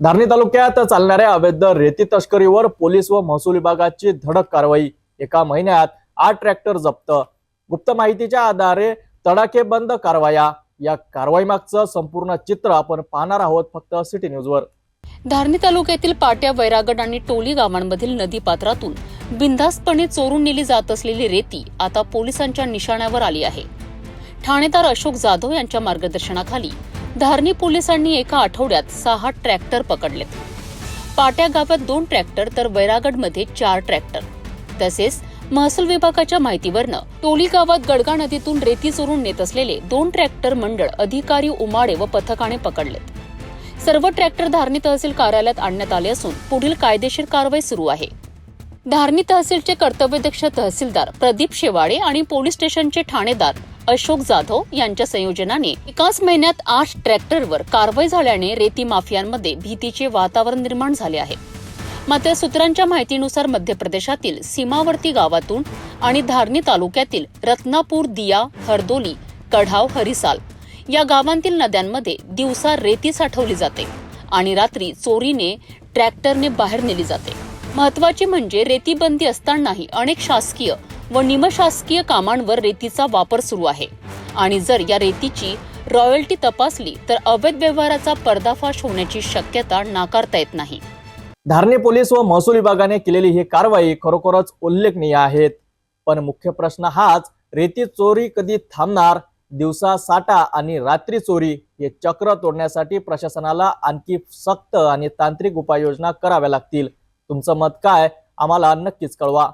धारणी तालुक्यात चालणाऱ्या अवैध रेती तस्करीवर पोलीस व महसूल विभागाची धडक कारवाई। एका महिन्यात 8 ट्रॅक्टर जप्त। गुप्त माहितीच्या आधारे तडाखेबंद कारवाया। या कारवाई मागचं संपूर्ण चित्र आपण पाहणार आहोत फक्त सिटी न्यूजवर। धारणी तालुक्यातील पाट्या, वैरागड आणि टोली गावांमधील नदीपात्रातून बिनधास्तपणे चोरून नेली जात असलेली रेती आता पोलिसांच्या निशाण्यावर आली आहे। ठाणेदार अशोक जाधव यांच्या मार्गदर्शनाखाली धारणी पोलिसांनी एका आठवड्यात 6 ट्रॅक्टर पकडलेत। पाट्या गावात 2 ट्रॅक्टर तर वैरागडमध्ये 4 ट्रॅक्टर। तसेच महसूल विभागाच्या माहितीवरनं टोली गावात गडगा नदीतून रेती चोरून नेत असलेले 2 ट्रॅक्टर मंडळ अधिकारी उमाडे व पथकाने पकडलेत। सर्व ट्रॅक्टर धारणी तहसील कार्यालयात आणण्यात आले असून पुढील कायदेशीर कारवाई सुरू आहे। धारणी तहसीलचे कर्तव्यदक्ष तहसीलदार प्रदीप शेवाळे आणि पोलीस स्टेशनचे ठाणेदार अशोक जाधव यांच्या संयोजनाने एकाच महिन्यात 8 ट्रॅक्टरवर कारवाई झाल्याने रेती माफियांमध्ये भीतीचे वातावरण निर्माण झाले आहे। मात्र सूत्रांच्या माहितीनुसार मध्य प्रदेशातील सीमावर्ती गावातून आणि धारणी तालुक्यातील रत्नापूर, दिया, हरदोली, कढाव, हरिसाल या गावांतील नद्यांमध्ये दिवसा रेती साठवली जाते आणि रात्री चोरीने ट्रॅक्टरने बाहेर नेली जाते। महत्त्वाचे म्हणजे रेतीबंदी असतानाही अनेक शासकीय व निमशासकीय कामांवर रेतीचा वापर सुरू आहे आणि जर या रेतीची रॉयल्टी तपासली तर अवैध व्यवहाराचा पर्दाफाश होण्याची शक्यता नाकारता येत नाही। धारणी पोलीस व महसूल विभागाने केलेली ही कारवाई खरोखरच उल्लेखनीय आहे। पण मुख्य प्रश्न हाच, रेती चोरी कधी थांबणार? दिवसा साठा आणि रात्री चोरी हे चक्र तोडण्यासाठी प्रशासनाला आणखी सक्त आणि तांत्रिक उपाययोजना कराव्या लागतील। तुमचं मत काय? आम्हाला नक्कीच कळवा।